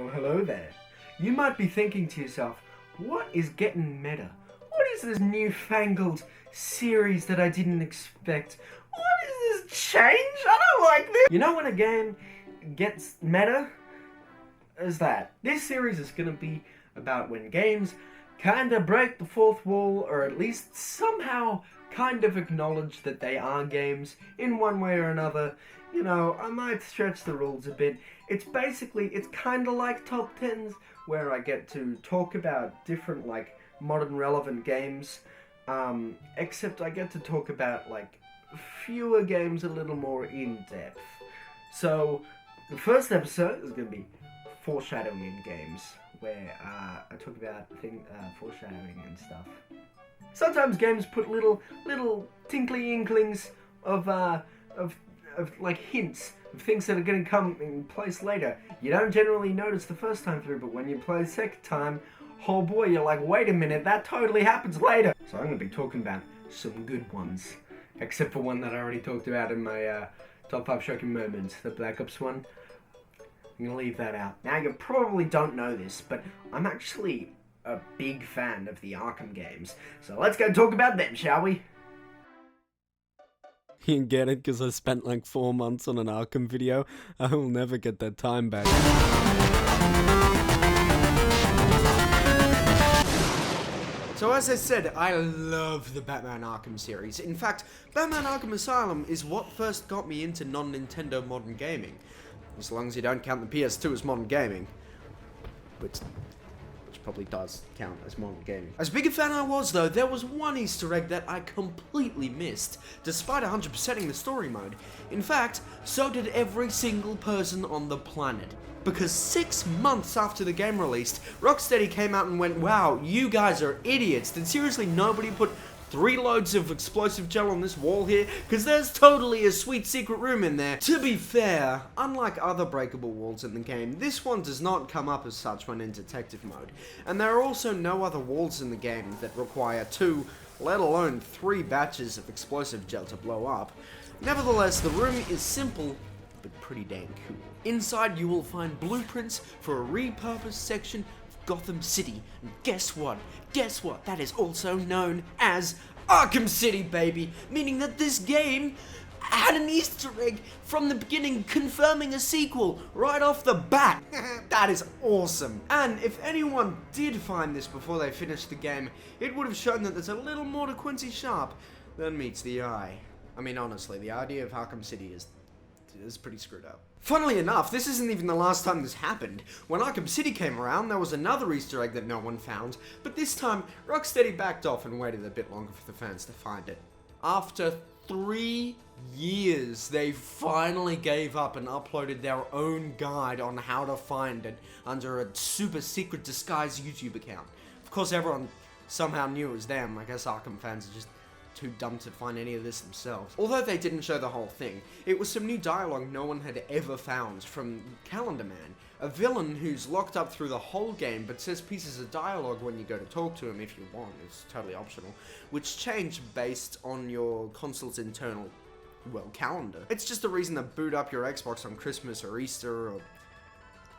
Well, hello there. You might be thinking to yourself, what is Gettin meta? What is this newfangled series that I didn't expect? What is this change? I don't like this. You know when a game gets meta? Is that this series is going to be about when games kind of break the fourth wall, or at least somehow kind of acknowledge that they are games in one way or another. You know, I might stretch the rules a bit. It's kind of like top 10s, where I get to talk about different, like, modern relevant games, except I get to talk about, like, fewer games a little more in depth. So, the first episode is going to be Foreshadowing in games, where I talk about foreshadowing and stuff. Sometimes games put little tinkly inklings of like hints of things that are going to come in place later. You don't generally notice the first time through, but when you play the second time, oh boy, you're like, wait a minute, that totally happens later. So I'm going to be talking about some good ones, except for one that I already talked about in my top 5 shocking moments, the Black Ops one. I'm going to leave that out. Now, you probably don't know this, but I'm actually a big fan of the Arkham games. So let's go talk about them, shall we? You get it? Because I spent like 4 months on an Arkham video. I will never get that time back. So as I said, I love the Batman Arkham series. In fact, Batman Arkham Asylum is what first got me into non-Nintendo modern gaming. As long as you don't count the PS2 as modern gaming. Which probably does count as modern gaming. As big a fan I was though, there was one Easter egg that I completely missed, despite 100%ing the story mode. In fact, so did every single person on the planet. Because 6 months after the game released, Rocksteady came out and went, wow, you guys are idiots. Did seriously nobody put 3 loads of explosive gel on this wall here? Because there's totally a sweet secret room in there. To be fair, unlike other breakable walls in the game, this one does not come up as such when in detective mode. And there are also no other walls in the game that require 2, let alone 3 batches of explosive gel to blow up. Nevertheless, the room is simple, but pretty dang cool. Inside you will find blueprints for a repurposed section Gotham City, and guess what? Guess what? That is also known as Arkham City, baby! Meaning that this game had an Easter egg from the beginning, confirming a sequel right off the bat. That is awesome. And if anyone did find this before they finished the game, it would have shown that there's a little more to Quincy Sharp than meets the eye. I mean, honestly, the idea of Arkham City is pretty screwed up. Funnily enough, this isn't even the last time this happened. When Arkham City came around, there was another Easter egg that no one found, but this time, Rocksteady backed off and waited a bit longer for the fans to find it. After 3 years, they finally gave up and uploaded their own guide on how to find it under a super secret disguised YouTube account. Of course, everyone somehow knew it was them. I guess Arkham fans are just too dumb to find any of this themselves. Although they didn't show the whole thing, it was some new dialogue no one had ever found from Calendar Man, a villain who's locked up through the whole game but says pieces of dialogue when you go to talk to him if you want. It's totally optional, which change based on your console's internal, well, calendar. It's just a reason to boot up your Xbox on Christmas or Easter or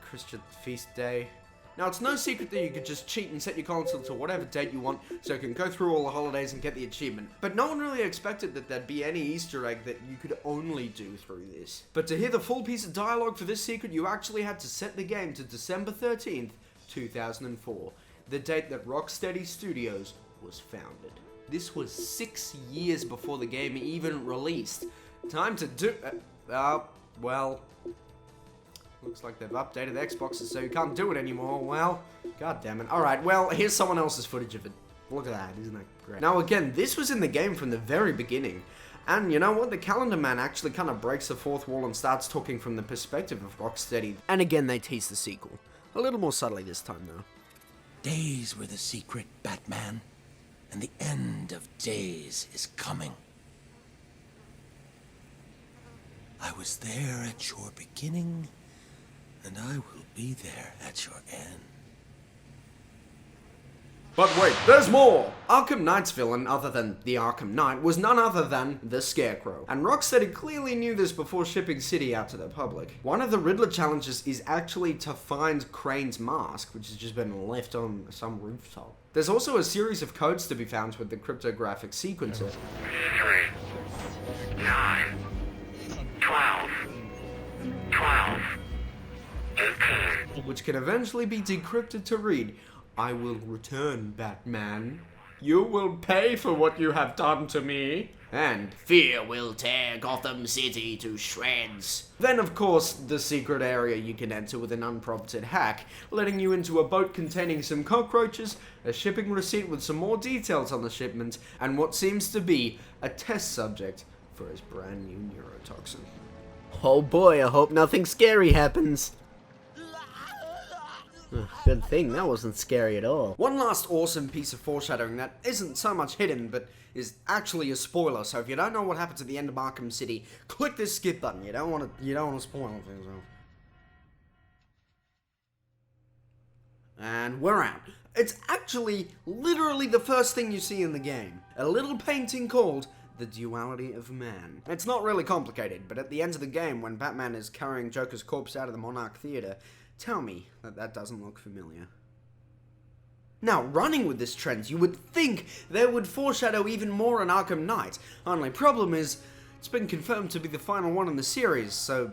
Christian feast day. Now, it's no secret that you could just cheat and set your console to whatever date you want, so you can go through all the holidays and get the achievement. But no one really expected that there'd be any Easter egg that you could only do through this. But to hear the full piece of dialogue for this secret, you actually had to set the game to December 13th, 2004, the date that Rocksteady Studios was founded. This was 6 years before the game even released. Time to do... well... Looks like they've updated Xboxes so you can't do it anymore. Well, god damn it. Alright, well, here's someone else's footage of it. Look at that, isn't that great? Now again, this was in the game from the very beginning. And you know what? The Calendar Man actually kind of breaks the fourth wall and starts talking from the perspective of Rocksteady. And again, they tease the sequel. A little more subtly this time, though. Days were the secret, Batman. And the end of days is coming. I was there at your beginning, and I will be there at your end. But wait, there's more! Arkham Knight's villain, other than the Arkham Knight, was none other than the Scarecrow. And Rocksteady clearly knew this before shipping City out to the public. One of the Riddler challenges is actually to find Crane's mask, which has just been left on some rooftop. There's also a series of codes to be found with the cryptographic sequencer. 3, 9, 12, 18. Which can eventually be decrypted to read, "I will return, Batman. You will pay for what you have done to me." And fear will tear Gotham City to shreds. Then, of course, the secret area you can enter with an unprompted hack, letting you into a boat containing some cockroaches, a shipping receipt with some more details on the shipment, and what seems to be a test subject for his brand new neurotoxin. Oh boy, I hope nothing scary happens. Good thing that wasn't scary at all. One last awesome piece of foreshadowing that isn't so much hidden, but is actually a spoiler. So if you don't know what happens at the end of Arkham City, click this skip button. You don't want to spoil things. And we're out. It's actually literally the first thing you see in the game. A little painting called The Duality of Man. It's not really complicated, but at the end of the game, when Batman is carrying Joker's corpse out of the Monarch Theatre, tell me that doesn't look familiar. Now, running with this trend, you would think they would foreshadow even more in Arkham Knight. Only problem is, it's been confirmed to be the final one in the series, so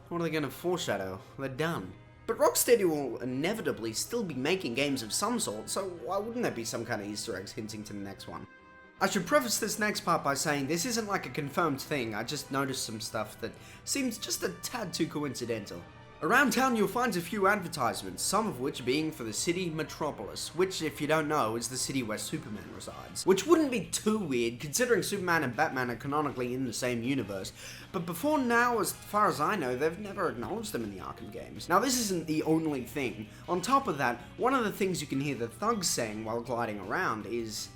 what are they going to foreshadow? They're done. But Rocksteady will inevitably still be making games of some sort, so why wouldn't there be some kind of Easter eggs hinting to the next one? I should preface this next part by saying this isn't like a confirmed thing, I just noticed some stuff that seems just a tad too coincidental. Around town you'll find a few advertisements, some of which being for the city metropolis, which, if you don't know, is the city where Superman resides. Which wouldn't be too weird, considering Superman and Batman are canonically in the same universe, but before now, as far as I know, they've never acknowledged them in the Arkham games. Now this isn't the only thing. On top of that, one of the things you can hear the thugs saying while gliding around is,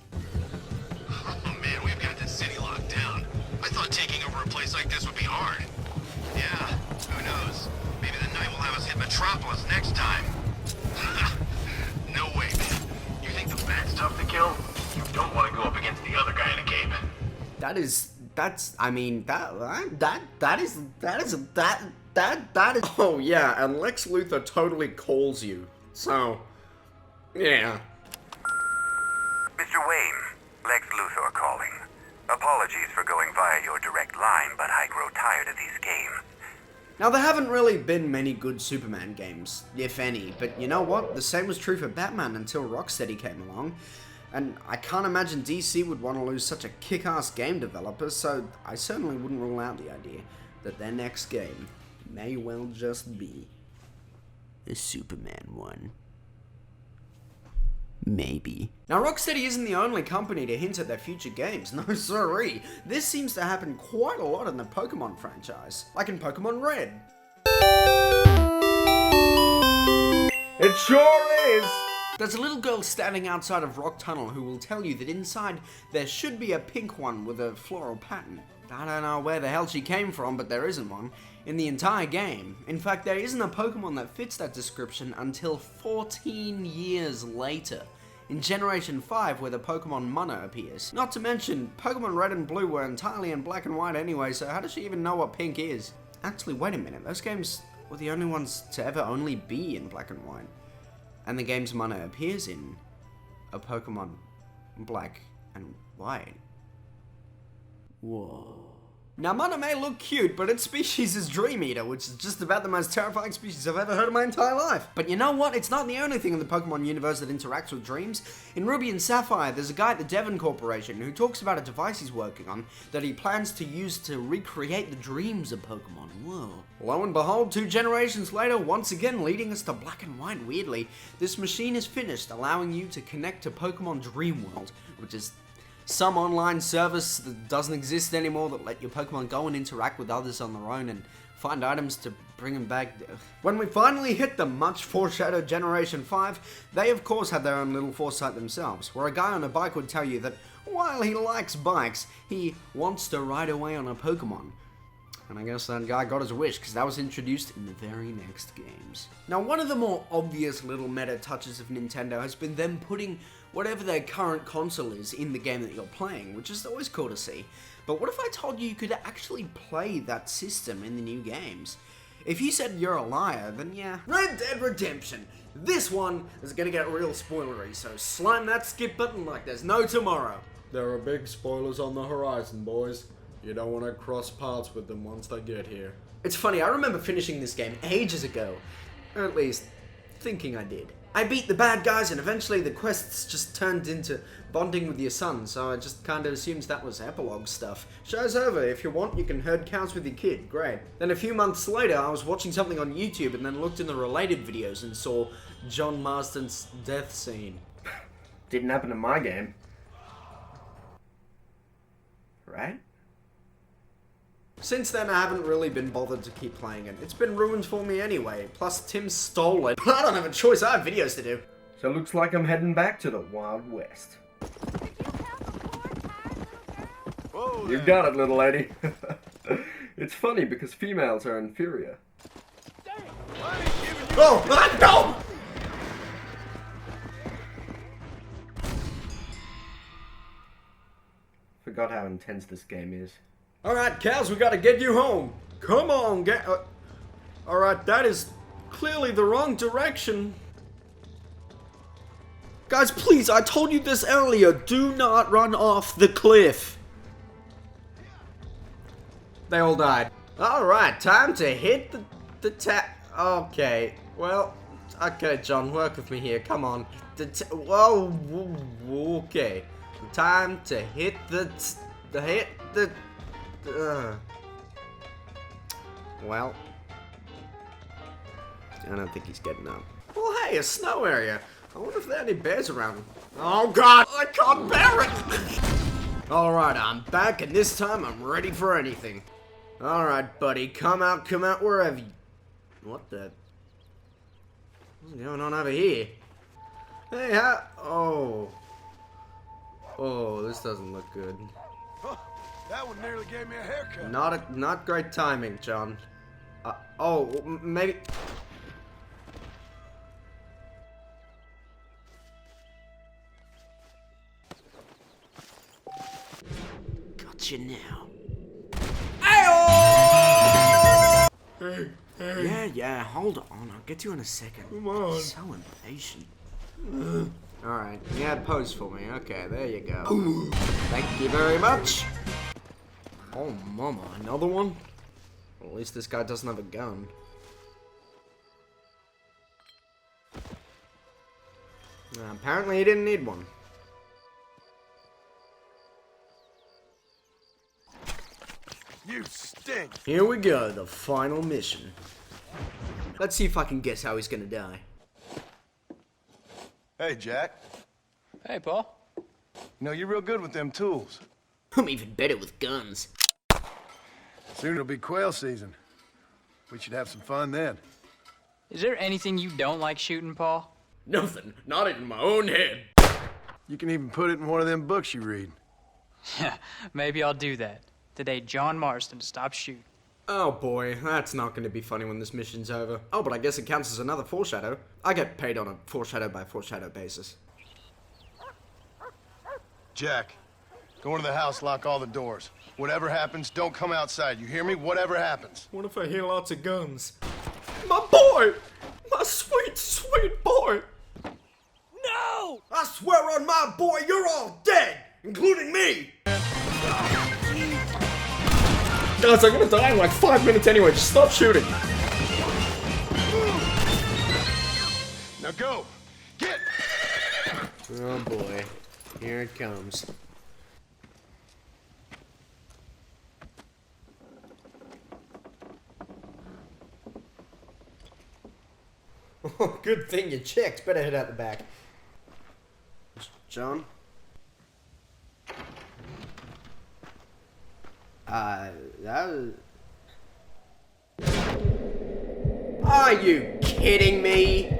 "Oh man, we've got this city locked down. I thought taking over a place like this would be hard. Yeah, who knows? Maybe the night will have us hit Metropolis next time." No way, man. You think the Bat's tough to kill? You don't want to go up against the other guy in a cape. that is, oh yeah, and Lex Luthor totally calls you. So, yeah. Mr. Wayne, Lex Luthor calling. Apologies for going via your direct line, but I grow tired of these games. Now, there haven't really been many good Superman games, if any, but you know what? The same was true for Batman until Rocksteady came along, and I can't imagine DC would want to lose such a kick-ass game developer, so I certainly wouldn't rule out the idea that their next game may well just be a Superman one. Maybe. Now, Rocksteady isn't the only company to hint at their future games, no siree. This seems to happen quite a lot in the Pokemon franchise, like in Pokemon Red. It sure is! There's a little girl standing outside of Rock Tunnel who will tell you that inside there should be a pink one with a floral pattern. I don't know where the hell she came from, but there isn't one in the entire game. In fact, there isn't a Pokemon that fits that description until 14 years later, in Generation 5, where the Pokemon Mana appears. Not to mention, Pokemon Red and Blue were entirely in black and white anyway, so how does she even know what pink is? Actually, wait a minute, those games were the only ones to ever only be in black and white. And the game's Mana appears in a Pokemon black and white. Whoa. Now, Mana may look cute, but its species is Dream Eater, which is just about the most terrifying species I've ever heard in my entire life. But you know what? It's not the only thing in the Pokemon universe that interacts with dreams. In Ruby and Sapphire, there's a guy at the Devon Corporation who talks about a device he's working on that he plans to use to recreate the dreams of Pokemon. Whoa. Lo and behold, 2 generations later, once again leading us to black and white weirdly, this machine is finished, allowing you to connect to Pokemon Dream World, which is some online service that doesn't exist anymore that let your Pokemon go and interact with others on their own and find items to bring them back. When we finally hit the much foreshadowed Generation 5, they of course had their own little foresight themselves, where a guy on a bike would tell you that while he likes bikes, he wants to ride away on a Pokemon. And I guess that guy got his wish, because that was introduced in the very next games. Now, one of the more obvious little meta touches of Nintendo has been them putting whatever their current console is in the game that you're playing, which is always cool to see. But what if I told you you could actually play that system in the new games? If you said you're a liar, then yeah. Red Dead Redemption! This one is gonna get real spoilery, so slime that skip button like there's no tomorrow. There are big spoilers on the horizon, boys. You don't want to cross paths with them once they get here. It's funny, I remember finishing this game ages ago. Or at least, thinking I did. I beat the bad guys and eventually the quests just turned into bonding with your son, so I just kinda assumed that was epilogue stuff. Show's over, if you want you can herd cows with your kid, great. Then a few months later I was watching something on YouTube and then looked in the related videos and saw John Marston's death scene. Didn't happen in my game. Right? Since then, I haven't really been bothered to keep playing it. It's been ruined for me anyway, plus Tim stole it. I don't have a choice, I have videos to do. So it looks like I'm heading back to the Wild West. You got it, little lady. It's funny because females are inferior. Oh, no! Forgot how intense this game is. Alright, cows, we gotta get you home. Come on, get... Alright, that is clearly the wrong direction. Guys, please, I told you this earlier. Do not run off the cliff. They all died. Alright, time to hit the tap. Okay, well, okay, John, work with me here. Come on. Whoa, okay. Time to hit well, I don't think he's getting up. Well, hey, a snow area. I wonder if there are any bears around. Oh god, I can't bear it! Alright, I'm back, and this time I'm ready for anything. Alright, buddy, come out wherever you... What the... What's going on over here? Hey, how... Oh, this doesn't look good. That one nearly gave me a haircut. Not great timing, John. Maybe... Got you now. Yeah, hold on. I'll get you in a second. Come on. So impatient. Alright, you had pose for me. Okay, there you go. Thank you very much. Oh, mama, another one? Well, at least this guy doesn't have a gun. Apparently he didn't need one. You stink. Here we go, the final mission. Let's see if I can guess how he's gonna die. Hey, Jack. Hey, Paul. You know, you're real good with them tools. I'm even better with guns. Soon it'll be quail season. We should have some fun then. Is there anything you don't like shooting, Paul? Nothing. Not in my own head. You can even put it in one of them books you read. Yeah, maybe I'll do that. Today, John Marston stopped shooting. Oh boy, that's not going to be funny when this mission's over. Oh, but I guess it counts as another foreshadow. I get paid on a foreshadow by foreshadow basis. Jack, go into the house, lock all the doors. Whatever happens, don't come outside. You hear me? Whatever happens. What if I hear lots of guns? My boy! My sweet, sweet boy! No! I swear on my boy, you're all dead! Including me! Guys, I'm gonna die in like 5 minutes anyway, just stop shooting! Now go! Get! Oh boy, here it comes. Oh, good thing you checked. Better head out the back. John? Are you kidding me?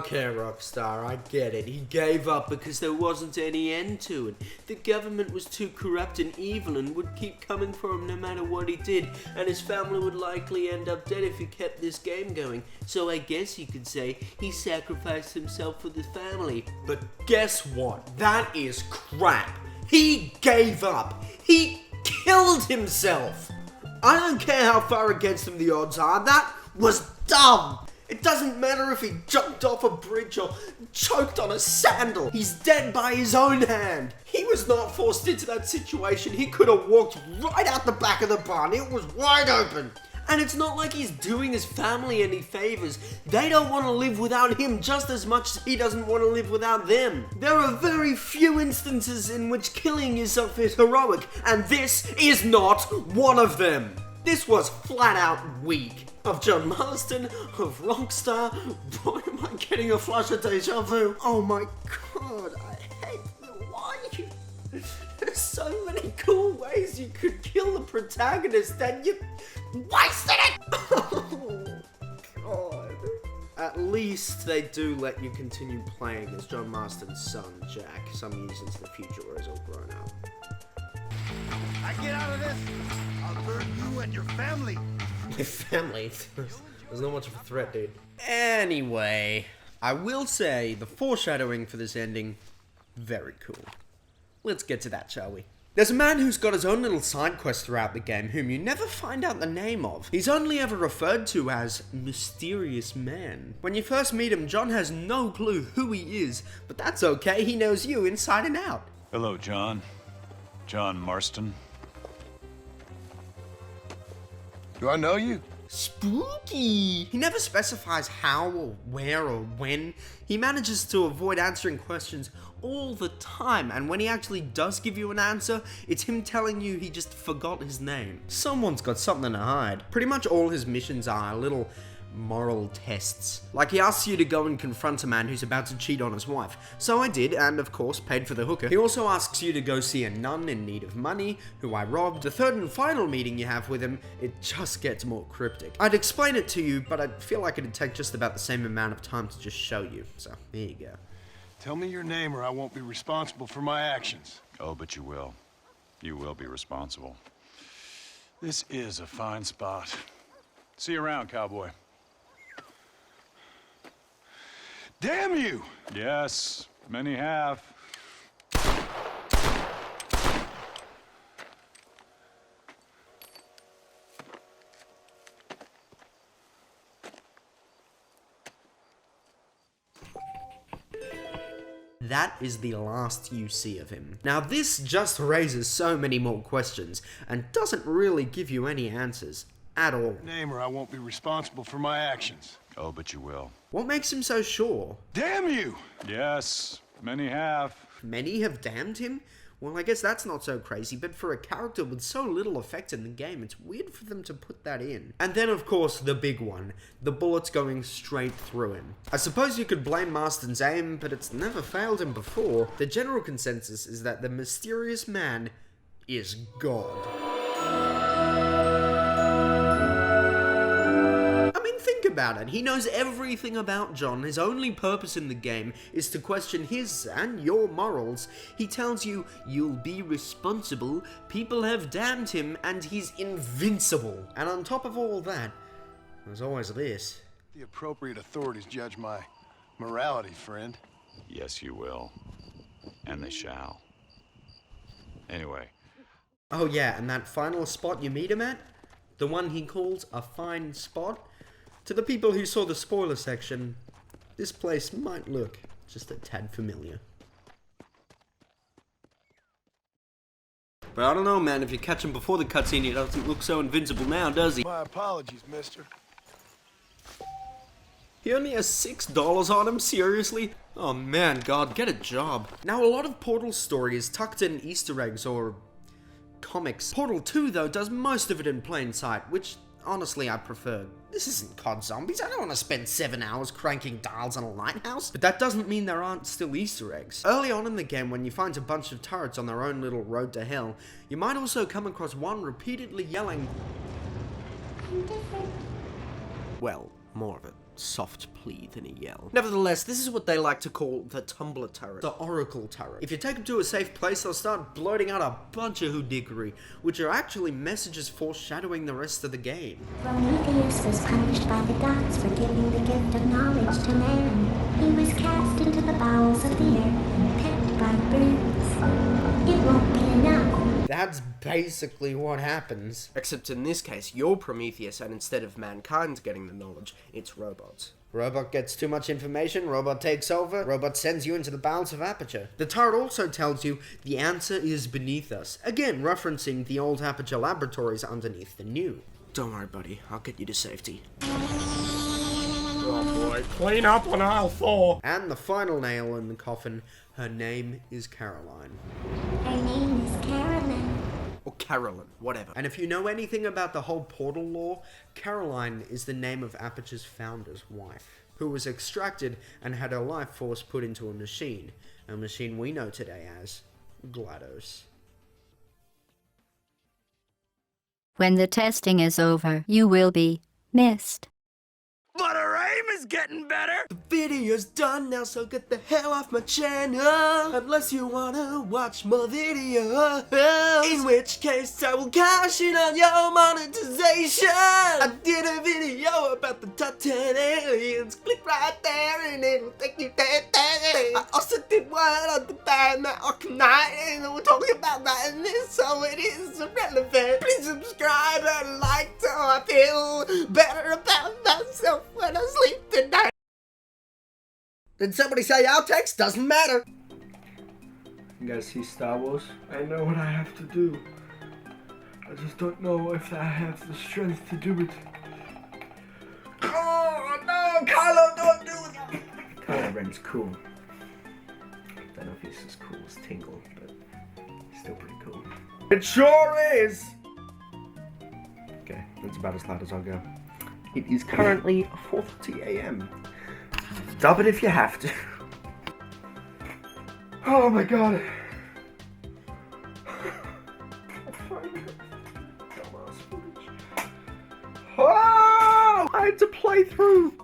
Okay, Rockstar, I get it. He gave up because there wasn't any end to it. The government was too corrupt and evil and would keep coming for him no matter what he did, and his family would likely end up dead if he kept this game going. So I guess you could say he sacrificed himself for the family. But guess what? That is crap. He gave up. He killed himself. I don't care how far against him the odds are. That was dumb. It doesn't matter if he jumped off a bridge or choked on a sandal. He's dead by his own hand. He was not forced into that situation. He could have walked right out the back of the barn. It was wide open. And it's not like he's doing his family any favors. They don't want to live without him just as much as he doesn't want to live without them. There are very few instances in which killing yourself is heroic, and this is not one of them. This was flat out weak. Of John Marston, of Rockstar. Boy, am I getting a flush of deja vu. Oh my god, I hate the why you... There's so many cool ways you could kill the protagonist and you wasted it! Oh god. At least they do let you continue playing as John Marston's son, Jack, some years into the future where he's all grown up. I get out of this, I'll burn you and your family. My family? There's not much of a threat, dude. Anyway, I will say the foreshadowing for this ending, very cool. Let's get to that, shall we? There's a man who's got his own little side quest throughout the game whom you never find out the name of. He's only ever referred to as Mysterious Man. When you first meet him, John has no clue who he is, but that's okay, he knows you inside and out. Hello, John. John Marston. Do I know you? Spooky! He never specifies how or where or when. He manages to avoid answering questions all the time, and when he actually does give you an answer, it's him telling you he just forgot his name. Someone's got something to hide. Pretty much all his missions are little moral tests. Like he asks you to go and confront a man who's about to cheat on his wife. So I did, and of course paid for the hooker. He also asks you to go see a nun in need of money, who I robbed. The third and final meeting you have with him, it just gets more cryptic. I'd explain it to you, but I feel like it'd take just about the same amount of time to just show you. So there you go. Tell me your name or I won't be responsible for my actions. Oh, but you will. You will be responsible. This is a fine spot. See you around, cowboy. Damn you! Yes, many have. That is the last you see of him. Now this just raises so many more questions, and doesn't really give you any answers at all. Name or I won't be responsible for my actions. Oh, but you will. What makes him so sure? Damn you! Yes, many have. Many have damned him? Well, I guess that's not so crazy, but for a character with so little effect in the game, it's weird for them to put that in. And then, of course, the big one. The bullets going straight through him. I suppose you could blame Marston's aim, but it's never failed him before. The general consensus is that the mysterious man is God. Think about it. He knows everything about John. His only purpose in the game is to question his and your morals. He tells you, you'll be responsible, people have damned him, and he's invincible. And on top of all that, there's always this. The appropriate authorities judge my morality, friend. Yes, you will. And they shall. Anyway. Oh yeah, and that final spot you meet him at? The one he calls a fine spot? To the people who saw the spoiler section, this place might look just a tad familiar. But I don't know, man, if you catch him before the cutscene, he doesn't look so invincible now, does he? My apologies, mister. He only has $6 on him? Seriously? Oh man, God, get a job. Now, a lot of Portal's story is tucked in Easter eggs or comics. Portal 2, though, does most of it in plain sight, which honestly I prefer. This isn't COD Zombies. I don't want to spend 7 hours cranking dials on a lighthouse. But that doesn't mean there aren't still Easter eggs. Early on in the game, when you find a bunch of turrets on their own little road to hell, you might also come across one repeatedly yelling... Well, more of it. soft plea than a yell. Nevertheless, this is what they like to call the Tumblr turret, the Oracle turret. If you take them to a safe place, they'll start blurting out a bunch of hoodickery, which are actually messages foreshadowing the rest of the game. Prometheus was punished by the gods for giving the gift of knowledge to man. He was cast into the bowels of the earth and pecked by birds. It won't be enough. That's basically what happens. Except in this case, you're Prometheus, and instead of mankind getting the knowledge, it's robots. Robot gets too much information, robot takes over, robot sends you into the bowels of Aperture. The turret also tells you the answer is beneath us, again referencing the old Aperture laboratories underneath the new. Don't worry, buddy, I'll get you to safety. Oh boy, clean up on aisle 4. And the final nail in the coffin, her name is Caroline. Her name is Carolyn. Or Carolyn, whatever. And if you know anything about the whole Portal lore, Caroline is the name of Aperture's founder's wife, who was extracted and had her life force put into a machine we know today as GLaDOS. When the testing is over, you will be missed. But our aim is getting better! The video's done now, so get the hell off my channel, unless you wanna watch more videos, in which case I will cash in on your monetization. I did a video about the top 10 aliens, click right there and it'll take you there. I also did one on the Batman Arkham Knight, and we'll talk about that in this, so it is irrelevant. Please subscribe and like so I feel better about myself when I sleep tonight. Did somebody say outtakes? Doesn't matter. You guys see Star Wars? I know what I have to do. I just don't know if I have the strength to do it. Oh no, Kylo, don't do that! Kylo Ren's cool. I don't know if he's as cool as Tingle, but he's still pretty cool. It sure is! Okay, that's about as loud as I'll go. It is currently 4:30 a.m. Dub it if you have to. Oh my god. Oh! I had to play through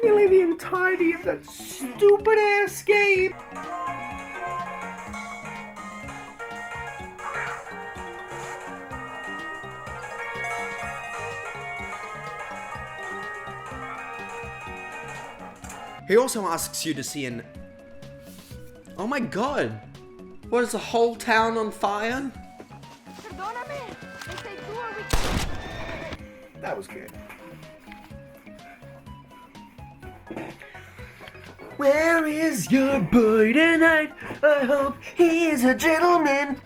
nearly the entirety of that stupid ass game. He also asks you to see an... Oh my god! What, is the whole town on fire? That was good. Where is your boy tonight? I hope he is a gentleman.